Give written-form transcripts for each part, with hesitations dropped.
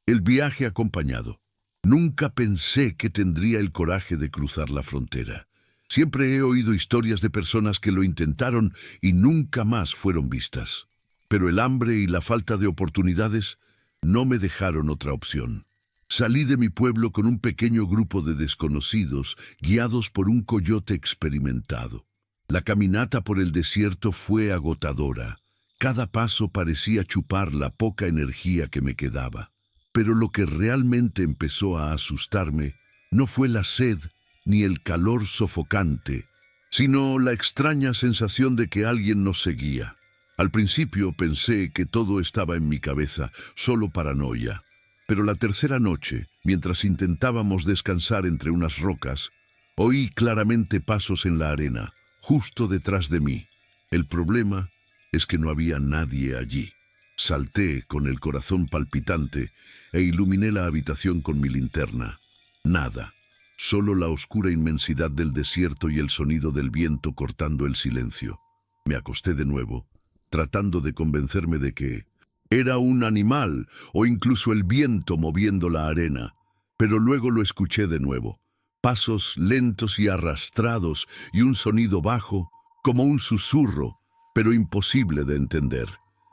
El viaje acompañado. Nunca pensé que tendría el coraje de cruzar la frontera. Siempre he oído historias de personas que lo intentaron y nunca más fueron vistas. Pero el hambre y la falta de oportunidades no me dejaron otra opción. Salí de mi pueblo con un pequeño grupo de desconocidos, guiados por un coyote experimentado. La caminata por el desierto fue agotadora. Cada paso parecía chupar la poca energía que me quedaba. Pero lo que realmente empezó a asustarme no fue la sed ni el calor sofocante, sino la extraña sensación de que alguien nos seguía. Al principio pensé que todo estaba en mi cabeza, solo paranoia. Pero la tercera noche, mientras intentábamos descansar entre unas rocas, oí claramente pasos en la arena, justo detrás de mí. El problema es que no había nadie allí. Salté con el corazón palpitante e iluminé la habitación con mi linterna. Nada, solo la oscura inmensidad del desierto y el sonido del viento cortando el silencio. Me acosté de nuevo, tratando de convencerme de que era un animal o incluso el viento moviendo la arena. Pero luego lo escuché de nuevo. Pasos lentos y arrastrados y un sonido bajo, como un susurro, pero imposible de entender.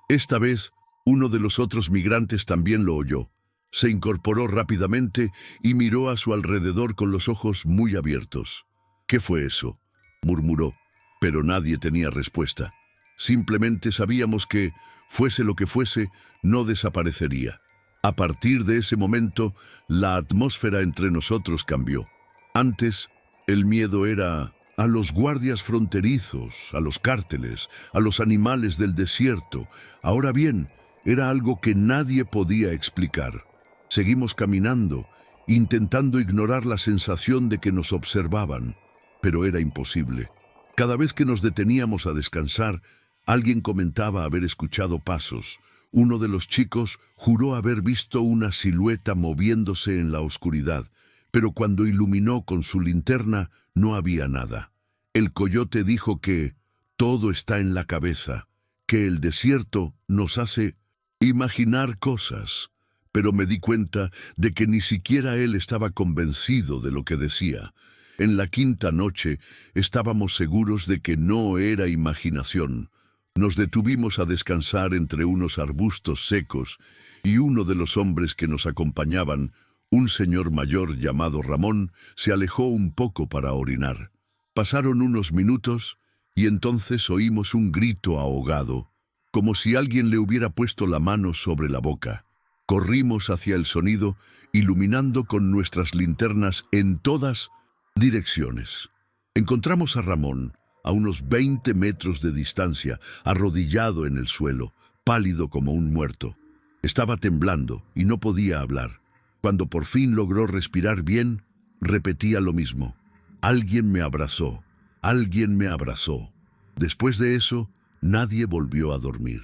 Esta vez, uno de los otros migrantes también lo oyó. Se incorporó rápidamente y miró a su alrededor con los ojos muy abiertos. «¿Qué fue eso?», murmuró, pero nadie tenía respuesta. Simplemente sabíamos que, fuese lo que fuese, no desaparecería. A partir de ese momento, la atmósfera entre nosotros cambió. Antes, el miedo era a los guardias fronterizos, a los cárteles, a los animales del desierto. Ahora bien, era algo que nadie podía explicar. Seguimos caminando, intentando ignorar la sensación de que nos observaban, pero era imposible. Cada vez que nos deteníamos a descansar, alguien comentaba haber escuchado pasos. Uno de los chicos juró haber visto una silueta moviéndose en la oscuridad, pero cuando iluminó con su linterna no había nada. El coyote dijo que todo está en la cabeza, que el desierto nos hace imaginar cosas, pero me di cuenta de que ni siquiera él estaba convencido de lo que decía. En la quinta noche estábamos seguros de que no era imaginación. Nos detuvimos a descansar entre unos arbustos secos y uno de los hombres que nos acompañaban, un señor mayor llamado Ramón, se alejó un poco para orinar. Pasaron unos minutos y entonces oímos un grito ahogado, como si alguien le hubiera puesto la mano sobre la boca. Corrimos hacia el sonido, iluminando con nuestras linternas en todas direcciones. Encontramos a Ramón, a unos 20 metros de distancia, arrodillado en el suelo, pálido como un muerto. Estaba temblando y no podía hablar. Cuando por fin logró respirar bien, repetía lo mismo. Alguien me abrazó, alguien me abrazó. Después de eso, nadie volvió a dormir.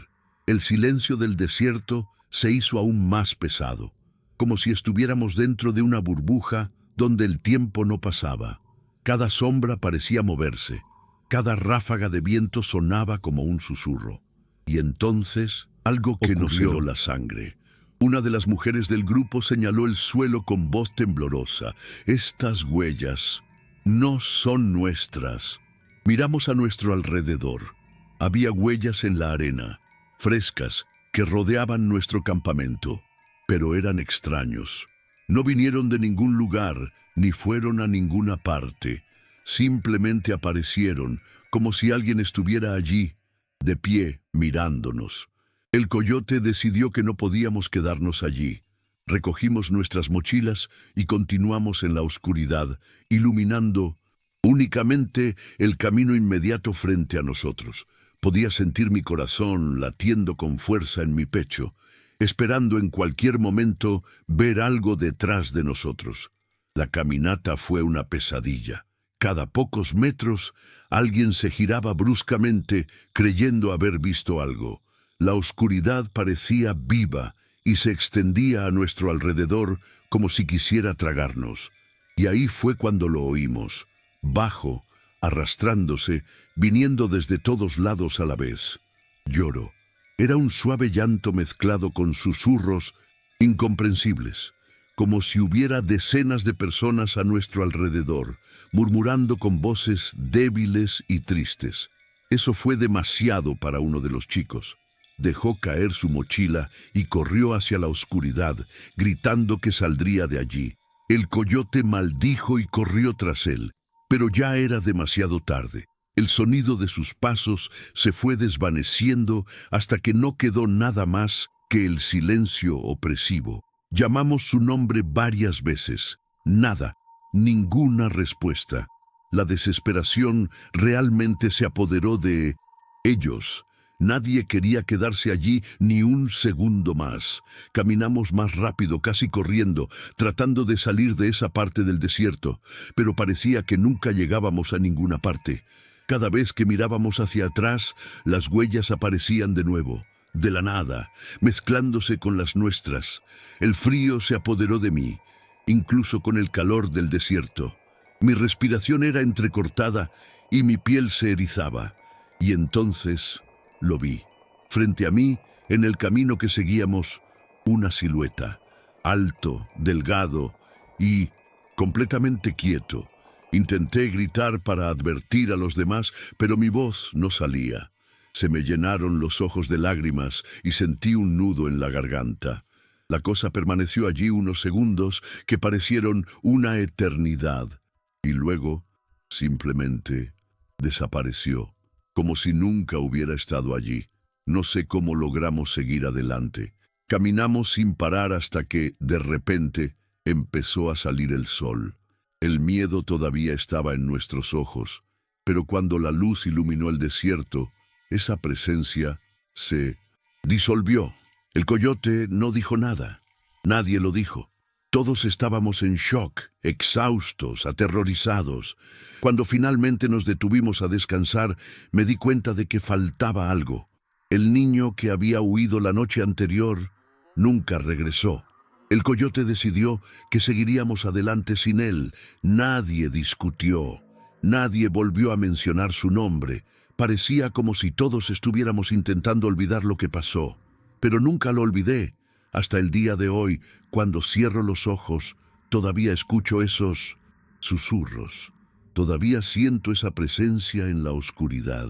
El silencio del desierto se hizo aún más pesado, como si estuviéramos dentro de una burbuja donde el tiempo no pasaba. Cada sombra parecía moverse, cada ráfaga de viento sonaba como un susurro. Y entonces, algo que nos heló la sangre. Una de las mujeres del grupo señaló el suelo con voz temblorosa. «Estas huellas no son nuestras». Miramos a nuestro alrededor. Había huellas en la arena, frescas, que rodeaban nuestro campamento, pero eran extraños. No vinieron de ningún lugar, ni fueron a ninguna parte. Simplemente aparecieron, como si alguien estuviera allí, de pie, mirándonos. El coyote decidió que no podíamos quedarnos allí. Recogimos nuestras mochilas y continuamos en la oscuridad, iluminando únicamente el camino inmediato frente a nosotros. Podía sentir mi corazón latiendo con fuerza en mi pecho, esperando en cualquier momento ver algo detrás de nosotros. La caminata fue una pesadilla. Cada pocos metros, alguien se giraba bruscamente, creyendo haber visto algo. La oscuridad parecía viva y se extendía a nuestro alrededor como si quisiera tragarnos. Y ahí fue cuando lo oímos, bajo, arrastrándose, viniendo desde todos lados a la vez. Lloro. Era un suave llanto mezclado con susurros incomprensibles, como si hubiera decenas de personas a nuestro alrededor, murmurando con voces débiles y tristes. Eso fue demasiado para uno de los chicos. Dejó caer su mochila y corrió hacia la oscuridad, gritando que saldría de allí. El coyote maldijo y corrió tras él, pero ya era demasiado tarde. El sonido de sus pasos se fue desvaneciendo hasta que no quedó nada más que el silencio opresivo. Llamamos su nombre varias veces. Nada, ninguna respuesta. La desesperación realmente se apoderó de ellos. Nadie quería quedarse allí ni un segundo más. Caminamos más rápido, casi corriendo, tratando de salir de esa parte del desierto, pero parecía que nunca llegábamos a ninguna parte. Cada vez que mirábamos hacia atrás, las huellas aparecían de nuevo, de la nada, mezclándose con las nuestras. El frío se apoderó de mí, incluso con el calor del desierto. Mi respiración era entrecortada y mi piel se erizaba. Y entonces lo vi. Frente a mí, en el camino que seguíamos, una silueta, alto, delgado y completamente quieto. Intenté gritar para advertir a los demás, pero mi voz no salía. Se me llenaron los ojos de lágrimas y sentí un nudo en la garganta. La cosa permaneció allí unos segundos que parecieron una eternidad, y luego simplemente desapareció, como si nunca hubiera estado allí. No sé cómo logramos seguir adelante. Caminamos sin parar hasta que, de repente, empezó a salir el sol. El miedo todavía estaba en nuestros ojos, pero cuando la luz iluminó el desierto, esa presencia se disolvió. El coyote no dijo nada. Nadie lo dijo. Todos estábamos en shock, exhaustos, aterrorizados. Cuando finalmente nos detuvimos a descansar, me di cuenta de que faltaba algo. El niño que había huido la noche anterior nunca regresó. El coyote decidió que seguiríamos adelante sin él. Nadie discutió. Nadie volvió a mencionar su nombre. Parecía como si todos estuviéramos intentando olvidar lo que pasó. Pero nunca lo olvidé. Hasta el día de hoy, cuando cierro los ojos, todavía escucho esos susurros. Todavía siento esa presencia en la oscuridad.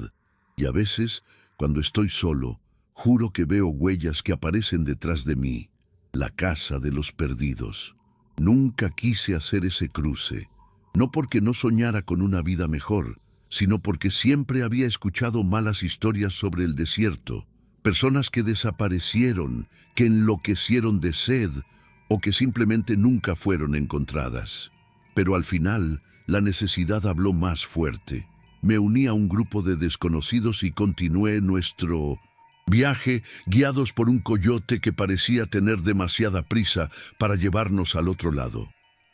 Y a veces, cuando estoy solo, juro que veo huellas que aparecen detrás de mí. La casa de los perdidos. Nunca quise hacer ese cruce, no porque no soñara con una vida mejor, sino porque siempre había escuchado malas historias sobre el desierto, personas que desaparecieron, que enloquecieron de sed o que simplemente nunca fueron encontradas. Pero al final, la necesidad habló más fuerte. Me uní a un grupo de desconocidos y continué nuestro viaje, guiados por un coyote que parecía tener demasiada prisa para llevarnos al otro lado.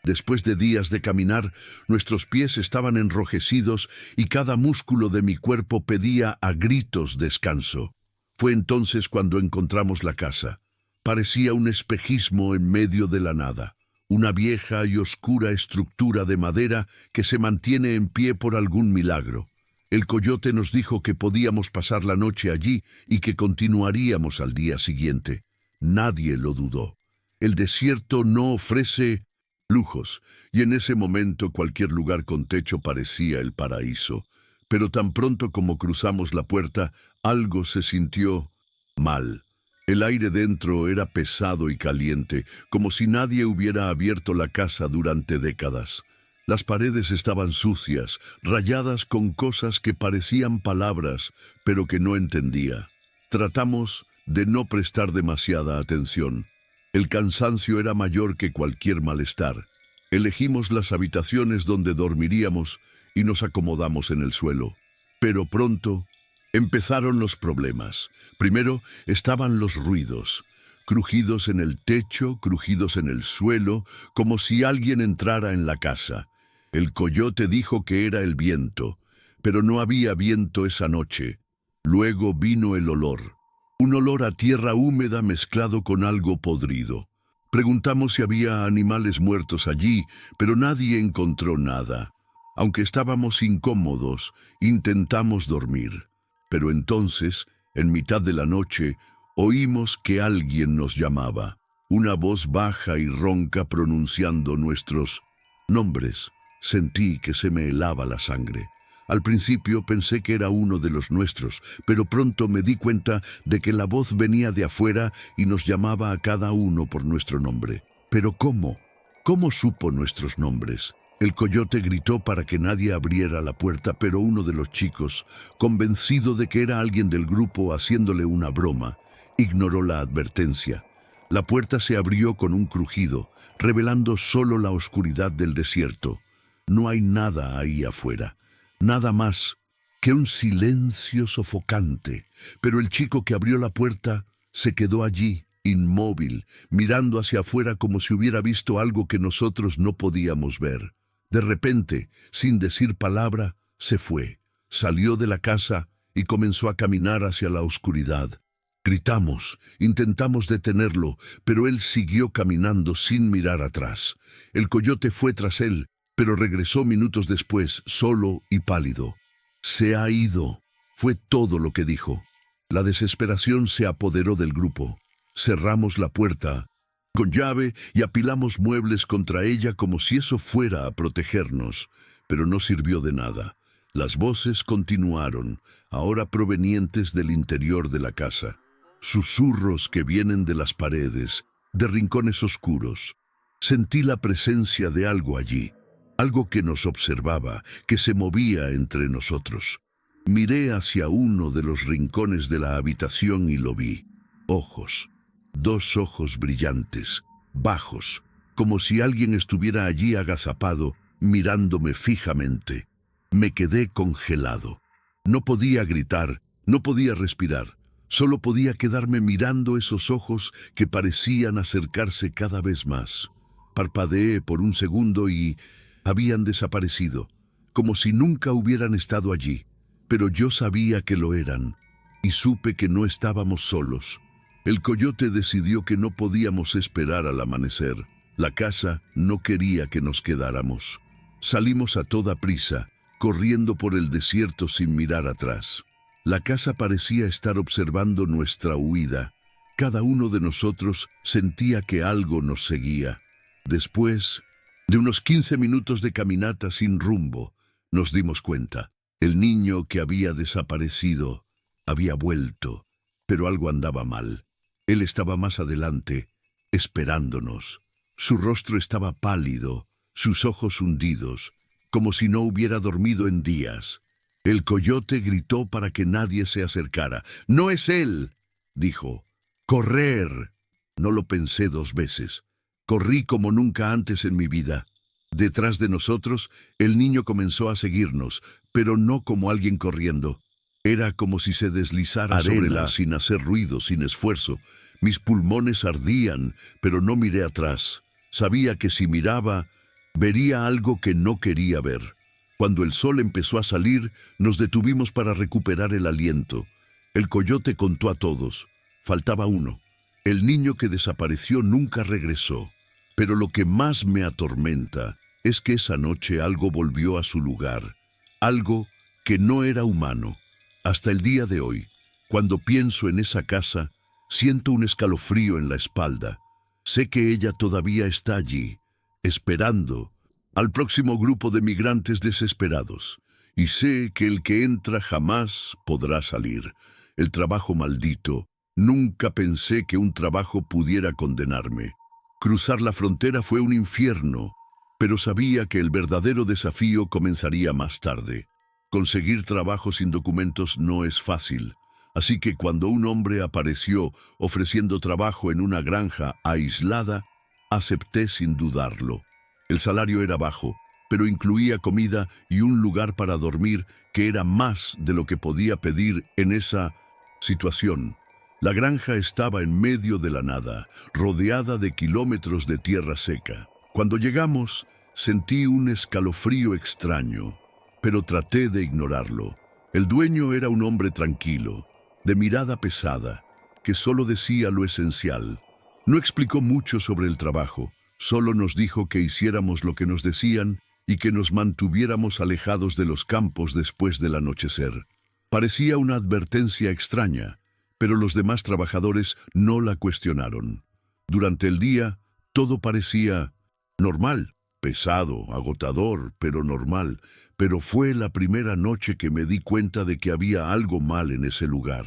Después de días de caminar, nuestros pies estaban enrojecidos y cada músculo de mi cuerpo pedía a gritos descanso. Fue entonces cuando encontramos la casa. Parecía un espejismo en medio de la nada, una vieja y oscura estructura de madera que se mantiene en pie por algún milagro. El coyote nos dijo que podíamos pasar la noche allí y que continuaríamos al día siguiente. Nadie lo dudó. El desierto no ofrece lujos, y en ese momento cualquier lugar con techo parecía el paraíso. Pero tan pronto como cruzamos la puerta, algo se sintió mal. El aire dentro era pesado y caliente, como si nadie hubiera abierto la casa durante décadas. Las paredes estaban sucias, rayadas con cosas que parecían palabras, pero que no entendía. Tratamos de no prestar demasiada atención. El cansancio era mayor que cualquier malestar. Elegimos las habitaciones donde dormiríamos y nos acomodamos en el suelo. Pero pronto empezaron los problemas. Primero estaban los ruidos. Crujidos en el techo, crujidos en el suelo, como si alguien entrara en la casa. El coyote dijo que era el viento, pero no había viento esa noche. Luego vino el olor. Un olor a tierra húmeda mezclado con algo podrido. Preguntamos si había animales muertos allí, pero nadie encontró nada. Aunque estábamos incómodos, intentamos dormir. Pero entonces, en mitad de la noche, oímos que alguien nos llamaba. una voz baja y ronca pronunciando nuestros nombres. Sentí que se me helaba la sangre. Al principio pensé que era uno de los nuestros, pero pronto me di cuenta de que la voz venía de afuera y nos llamaba a cada uno por nuestro nombre. ¿Pero cómo? ¿Cómo supo nuestros nombres? El coyote gritó para que nadie abriera la puerta, pero uno de los chicos, convencido de que era alguien del grupo haciéndole una broma, ignoró la advertencia. La puerta se abrió con un crujido, revelando solo la oscuridad del desierto. No hay nada ahí afuera, nada más que un silencio sofocante, pero el chico que abrió la puerta se quedó allí, inmóvil, mirando hacia afuera como si hubiera visto algo que nosotros no podíamos ver. De repente, sin decir palabra, se fue, salió de la casa y comenzó a caminar hacia la oscuridad. Gritamos, intentamos detenerlo, pero él siguió caminando sin mirar atrás. El coyote fue tras él, pero regresó minutos después, solo y pálido. «Se ha ido», fue todo lo que dijo. La desesperación se apoderó del grupo. Cerramos la puerta con llave y apilamos muebles contra ella como si eso fuera a protegernos, pero no sirvió de nada. Las voces continuaron, ahora provenientes del interior de la casa. Susurros que vienen de las paredes, de rincones oscuros. Sentí la presencia de algo allí, algo que nos observaba, que se movía entre nosotros. Miré hacia uno de los rincones de la habitación y lo vi. Ojos, 2 ojos brillantes, bajos, como si alguien estuviera allí agazapado, mirándome fijamente. Me quedé congelado. No podía gritar, no podía respirar. Solo podía quedarme mirando esos ojos que parecían acercarse cada vez más. Parpadeé por un segundo y habían desaparecido, como si nunca hubieran estado allí. Pero yo sabía que lo eran, y supe que no estábamos solos. El coyote decidió que no podíamos esperar al amanecer. La casa no quería que nos quedáramos. Salimos a toda prisa, corriendo por el desierto sin mirar atrás. La casa parecía estar observando nuestra huida. Cada uno de nosotros sentía que algo nos seguía. Después de unos 15 minutos de caminata sin rumbo, nos dimos cuenta. El niño que había desaparecido había vuelto, pero algo andaba mal. Él estaba más adelante, esperándonos. Su rostro estaba pálido, sus ojos hundidos, como si no hubiera dormido en días. El coyote gritó para que nadie se acercara. «¡No es él!», dijo. «¡Correr!». No lo pensé 2 veces. Corrí como nunca antes en mi vida. Detrás de nosotros, el niño comenzó a seguirnos, pero no como alguien corriendo. Era como si se deslizara sobre la sin hacer ruido, sin esfuerzo. Mis pulmones ardían, pero no miré atrás. Sabía que si miraba, vería algo que no quería ver. Cuando el sol empezó a salir, nos detuvimos para recuperar el aliento. El coyote contó a todos. Faltaba uno. El niño que desapareció nunca regresó. Pero lo que más me atormenta es que esa noche algo volvió a su lugar. Algo que no era humano. Hasta el día de hoy, cuando pienso en esa casa, siento un escalofrío en la espalda. Sé que ella todavía está allí, esperando al próximo grupo de migrantes desesperados. Y sé que el que entra jamás podrá salir. El trabajo maldito. Nunca pensé que un trabajo pudiera condenarme. Cruzar la frontera fue un infierno, pero sabía que el verdadero desafío comenzaría más tarde. Conseguir trabajo sin documentos no es fácil, así que cuando un hombre apareció ofreciendo trabajo en una granja aislada, acepté sin dudarlo. El salario era bajo, pero incluía comida y un lugar para dormir que era más de lo que podía pedir en esa situación. La granja estaba en medio de la nada, rodeada de kilómetros de tierra seca. Cuando llegamos, sentí un escalofrío extraño, pero traté de ignorarlo. El dueño era un hombre tranquilo, de mirada pesada, que solo decía lo esencial. No explicó mucho sobre el trabajo, solo nos dijo que hiciéramos lo que nos decían y que nos mantuviéramos alejados de los campos después del anochecer. Parecía una advertencia extraña, pero los demás trabajadores no la cuestionaron. Durante el día, todo parecía normal, pesado, agotador, pero normal. Pero fue la primera noche que me di cuenta de que había algo mal en ese lugar.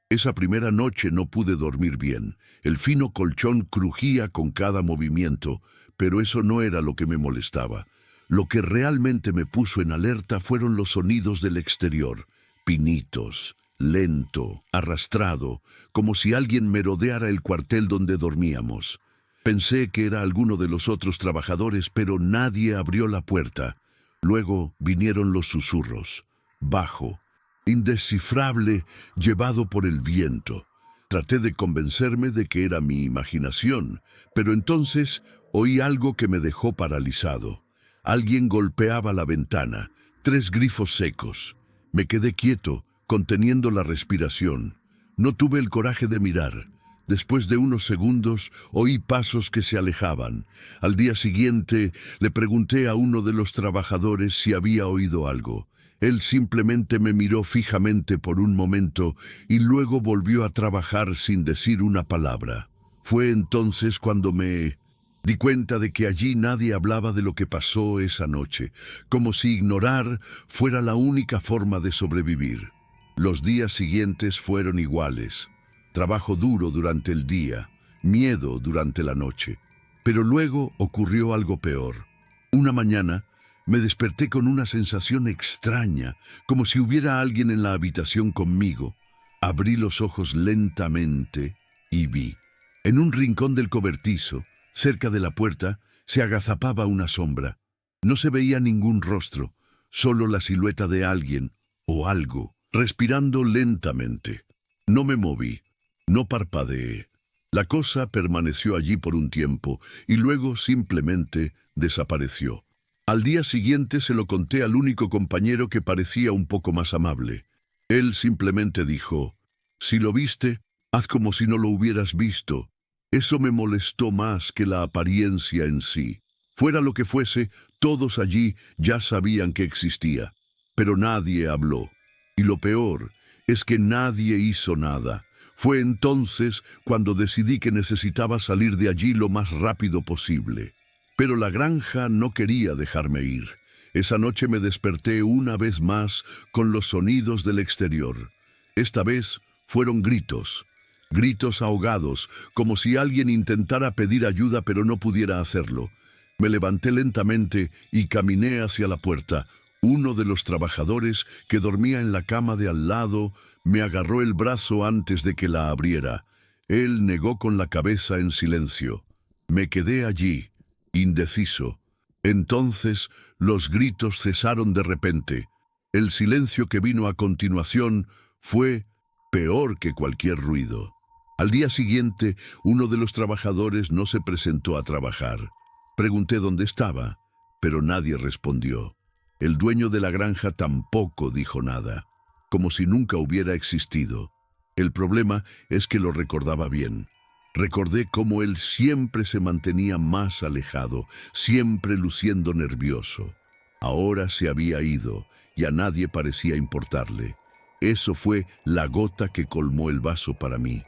Esa primera noche no pude dormir bien. El fino colchón crujía con cada movimiento, pero eso no era lo que me molestaba. Lo que realmente me puso en alerta fueron los sonidos del exterior, pinitos, lento, arrastrado, como si alguien merodeara el cuartel donde dormíamos. Pensé que era alguno de los otros trabajadores, pero nadie abrió la puerta. Luego vinieron los susurros, bajo, indescifrable, llevado por el viento. Traté de convencerme de que era mi imaginación, pero entonces oí algo que me dejó paralizado. Alguien golpeaba la ventana, 3 grifos secos. Me quedé quieto, conteniendo la respiración. No tuve el coraje de mirar. Después de unos segundos, oí pasos que se alejaban. Al día siguiente, le pregunté a uno de los trabajadores si había oído algo. Él simplemente me miró fijamente por un momento y luego volvió a trabajar sin decir una palabra. Fue entonces cuando me di cuenta de que allí nadie hablaba de lo que pasó esa noche, como si ignorar fuera la única forma de sobrevivir. Los días siguientes fueron iguales. Trabajo duro durante el día, miedo durante la noche. Pero luego ocurrió algo peor. Una mañana me desperté con una sensación extraña, como si hubiera alguien en la habitación conmigo. Abrí los ojos lentamente y vi. En un rincón del cobertizo, cerca de la puerta, se agazapaba una sombra. No se veía ningún rostro, solo la silueta de alguien o algo, respirando lentamente. No me moví. No parpadeé. La cosa permaneció allí por un tiempo y luego simplemente desapareció. Al día siguiente se lo conté al único compañero que parecía un poco más amable. Él simplemente dijo, «Si lo viste, haz como si no lo hubieras visto». Eso me molestó más que la apariencia en sí. Fuera lo que fuese, todos allí ya sabían que existía. Pero nadie habló. Y lo peor es que nadie hizo nada. Fue entonces cuando decidí que necesitaba salir de allí lo más rápido posible. Pero la granja no quería dejarme ir. Esa noche me desperté una vez más con los sonidos del exterior. Esta vez fueron gritos. Gritos ahogados, como si alguien intentara pedir ayuda pero no pudiera hacerlo. Me levanté lentamente y caminé hacia la puerta. Uno de los trabajadores que dormía en la cama de al lado me agarró el brazo antes de que la abriera. Él negó con la cabeza en silencio. Me quedé allí, indeciso. Entonces los gritos cesaron de repente. El silencio que vino a continuación fue peor que cualquier ruido. Al día siguiente, uno de los trabajadores no se presentó a trabajar. Pregunté dónde estaba, pero nadie respondió. El dueño de la granja tampoco dijo nada, como si nunca hubiera existido. El problema es que lo recordaba bien. Recordé cómo él siempre se mantenía más alejado, siempre luciendo nervioso. Ahora se había ido y a nadie parecía importarle. Eso fue la gota que colmó el vaso para mí.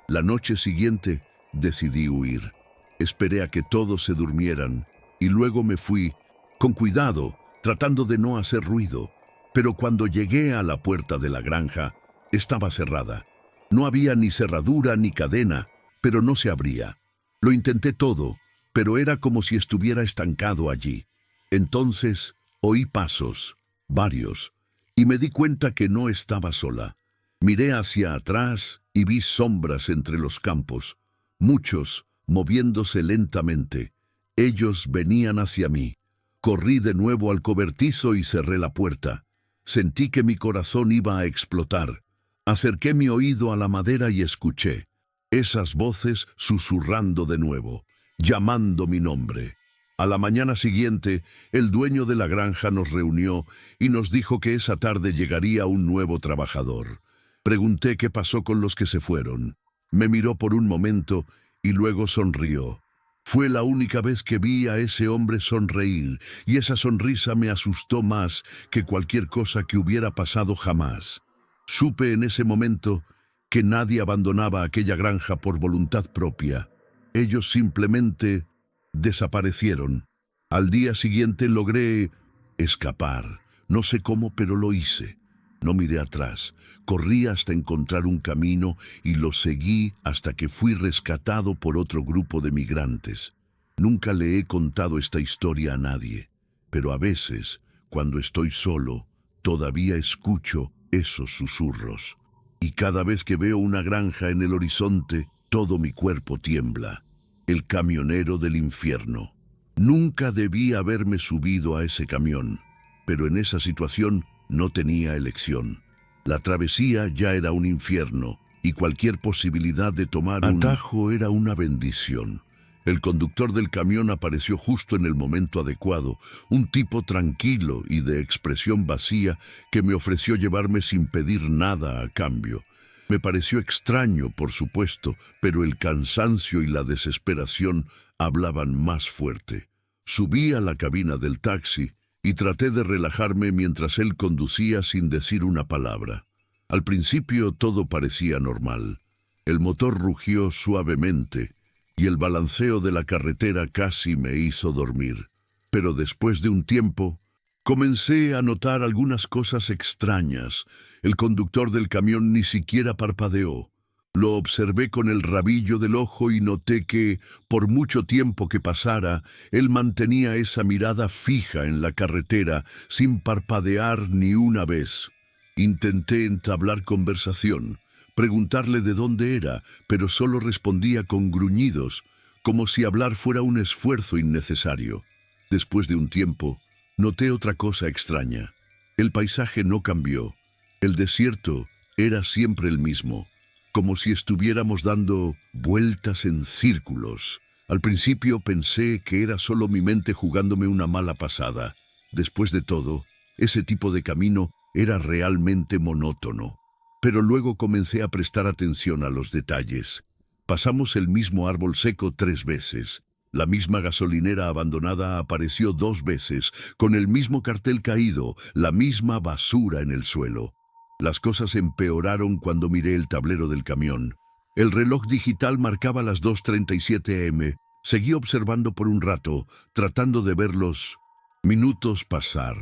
La noche siguiente decidí huir. Esperé a que todos se durmieran y luego me fui, con cuidado, tratando de no hacer ruido. Pero cuando llegué a la puerta de la granja, estaba cerrada. No había ni cerradura ni cadena, pero no se abría. Lo intenté todo, pero era como si estuviera estancado allí. Entonces oí pasos, varios, y me di cuenta que no estaba sola. Miré hacia atrás y vi sombras entre los campos, muchos moviéndose lentamente. Ellos venían hacia mí. Corrí de nuevo al cobertizo y cerré la puerta. Sentí que mi corazón iba a explotar. Acerqué mi oído a la madera y escuché esas voces susurrando de nuevo, llamando mi nombre. A la mañana siguiente, el dueño de la granja nos reunió y nos dijo que esa tarde llegaría un nuevo trabajador. Pregunté qué pasó con los que se fueron. Me miró por un momento y luego sonrió. Fue la única vez que vi a ese hombre sonreír, y esa sonrisa me asustó más que cualquier cosa que hubiera pasado jamás. Supe en ese momento que nadie abandonaba aquella granja por voluntad propia. Ellos simplemente desaparecieron. Al día siguiente logré escapar. No sé cómo, pero lo hice. No miré atrás. Corrí hasta encontrar un camino y lo seguí hasta que fui rescatado por otro grupo de migrantes. Nunca le he contado esta historia a nadie, pero a veces, cuando estoy solo, todavía escucho esos susurros. Y cada vez que veo una granja en el horizonte, todo mi cuerpo tiembla. El camionero del infierno. Nunca debí haberme subido a ese camión, pero en esa situación no tenía elección. La travesía ya era un infierno y cualquier posibilidad de tomar un atajo era una bendición. El conductor del camión apareció justo en el momento adecuado, un tipo tranquilo y de expresión vacía que me ofreció llevarme sin pedir nada a cambio. Me pareció extraño, por supuesto, pero el cansancio y la desesperación hablaban más fuerte. Subí a la cabina del taxi y traté de relajarme mientras él conducía sin decir una palabra. Al principio todo parecía normal. El motor rugió suavemente y el balanceo de la carretera casi me hizo dormir. Pero después de un tiempo, comencé a notar algunas cosas extrañas. El conductor del camión ni siquiera parpadeó. Lo observé con el rabillo del ojo y noté que, por mucho tiempo que pasara, él mantenía esa mirada fija en la carretera, sin parpadear ni una vez. Intenté entablar conversación, preguntarle de dónde era, pero solo respondía con gruñidos, como si hablar fuera un esfuerzo innecesario. Después de un tiempo, noté otra cosa extraña. El paisaje no cambió. El desierto era siempre el mismo, como si estuviéramos dando vueltas en círculos. Al principio pensé que era solo mi mente jugándome una mala pasada. Después de todo, ese tipo de camino era realmente monótono. Pero luego comencé a prestar atención a los detalles. Pasamos el mismo árbol seco 3 veces. La misma gasolinera abandonada apareció 2 veces, con el mismo cartel caído, la misma basura en el suelo. Las cosas empeoraron cuando miré el tablero del camión. El reloj digital marcaba las 2:37 am. Seguí observando por un rato, tratando de ver los minutos pasar.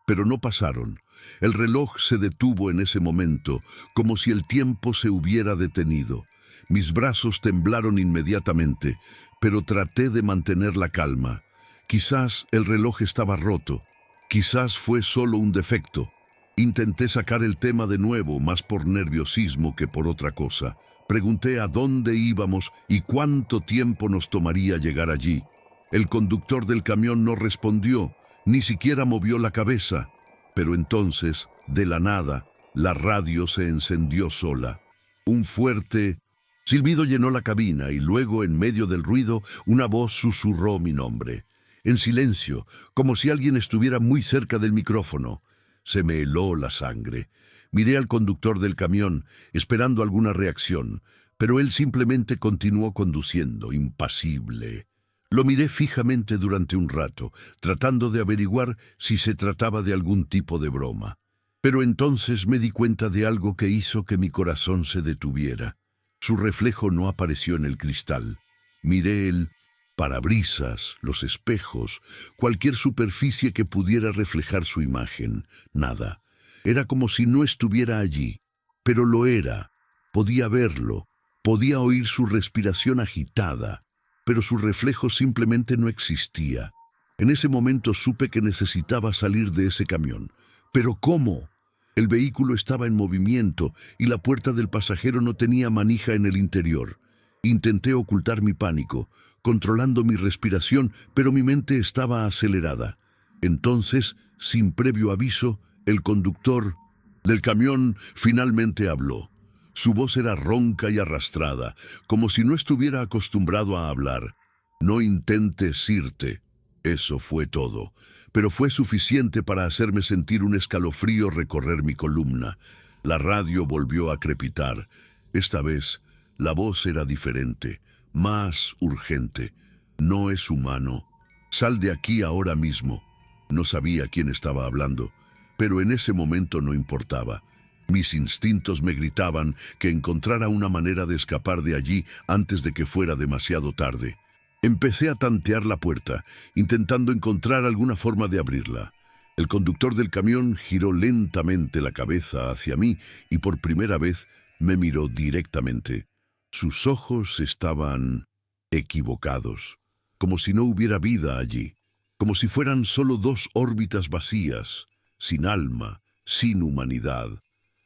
Pero no pasaron. El reloj se detuvo en ese momento, como si el tiempo se hubiera detenido. Mis brazos temblaron inmediatamente, pero traté de mantener la calma. Quizás el reloj estaba roto. Quizás fue solo un defecto. Intenté sacar el tema de nuevo, más por nerviosismo que por otra cosa. Pregunté a dónde íbamos y cuánto tiempo nos tomaría llegar allí. El conductor del camión no respondió, ni siquiera movió la cabeza. Pero entonces, de la nada, la radio se encendió sola. Un fuerte silbido llenó la cabina y luego, en medio del ruido, una voz susurró mi nombre. En silencio, como si alguien estuviera muy cerca del micrófono. Se me heló la sangre. Miré al conductor del camión, esperando alguna reacción, pero él simplemente continuó conduciendo, impasible. Lo miré fijamente durante un rato, tratando de averiguar si se trataba de algún tipo de broma. Pero entonces me di cuenta de algo que hizo que mi corazón se detuviera. Su reflejo no apareció en el cristal. Miré el parabrisas, los espejos, cualquier superficie que pudiera reflejar su imagen. Nada. Era como si no estuviera allí, pero lo era. Podía verlo, podía oír su respiración agitada, pero su reflejo simplemente no existía. En ese momento supe que necesitaba salir de ese camión. ¿Pero cómo? El vehículo estaba en movimiento y la puerta del pasajero no tenía manija en el interior. Intenté ocultar mi pánico, controlando mi respiración, pero mi mente estaba acelerada. Entonces, sin previo aviso, el conductor del camión finalmente habló. Su voz era ronca y arrastrada, como si no estuviera acostumbrado a hablar. No intentes irte. Eso fue todo, pero fue suficiente para hacerme sentir un escalofrío recorrer mi columna. La radio volvió a crepitar. Esta vez, la voz era diferente, más urgente. No es humano. Sal de aquí ahora mismo. No sabía quién estaba hablando, pero en ese momento no importaba. Mis instintos me gritaban que encontrara una manera de escapar de allí antes de que fuera demasiado tarde. Empecé a tantear la puerta, intentando encontrar alguna forma de abrirla. El conductor del camión giró lentamente la cabeza hacia mí y por primera vez me miró directamente. Sus ojos estaban equivocados, como si no hubiera vida allí, como si fueran solo dos órbitas vacías, sin alma, sin humanidad.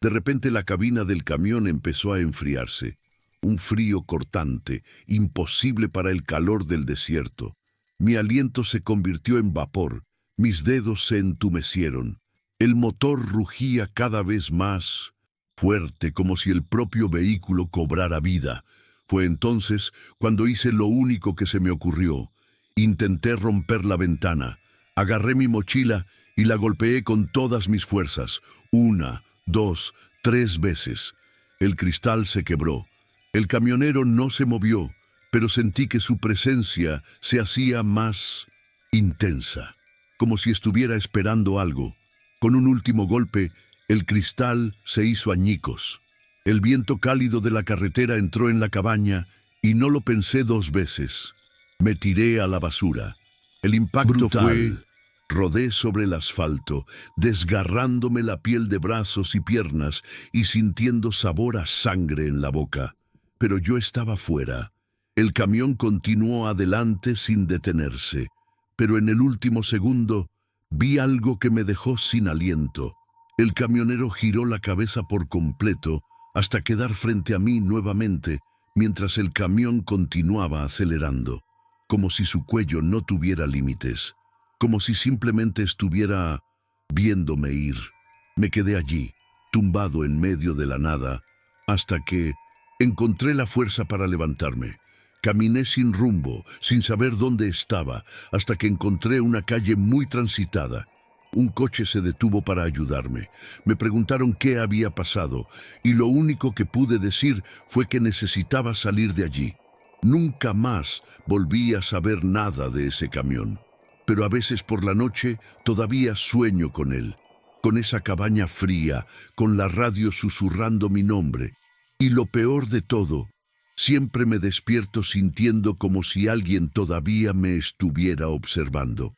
De repente la cabina del camión empezó a enfriarse. Un frío cortante, imposible para el calor del desierto. Mi aliento se convirtió en vapor, mis dedos se entumecieron. El motor rugía cada vez más fuerte, como si el propio vehículo cobrara vida. Fue entonces cuando hice lo único que se me ocurrió. Intenté romper la ventana. Agarré mi mochila y la golpeé con todas mis fuerzas. 1, 2, 3 veces. El cristal se quebró. El camionero no se movió, pero sentí que su presencia se hacía más intensa, como si estuviera esperando algo. Con un último golpe, el cristal se hizo añicos. El viento cálido de la carretera entró en la cabaña y no lo pensé 2 veces. Me tiré a la basura. El impacto fue... Rodé sobre el asfalto, desgarrándome la piel de brazos y piernas y sintiendo sabor a sangre en la boca. Pero yo estaba fuera. El camión continuó adelante sin detenerse, pero en el último segundo vi algo que me dejó sin aliento. El camionero giró la cabeza por completo hasta quedar frente a mí nuevamente, mientras el camión continuaba acelerando, como si su cuello no tuviera límites, como si simplemente estuviera viéndome ir. Me quedé allí, tumbado en medio de la nada, hasta que encontré la fuerza para levantarme. Caminé sin rumbo, sin saber dónde estaba, hasta que encontré una calle muy transitada. Un coche se detuvo para ayudarme. Me preguntaron qué había pasado, y lo único que pude decir fue que necesitaba salir de allí. Nunca más volví a saber nada de ese camión, pero a veces por la noche todavía sueño con él, con esa cabaña fría, con la radio susurrando mi nombre. Y lo peor de todo, siempre me despierto sintiendo como si alguien todavía me estuviera observando.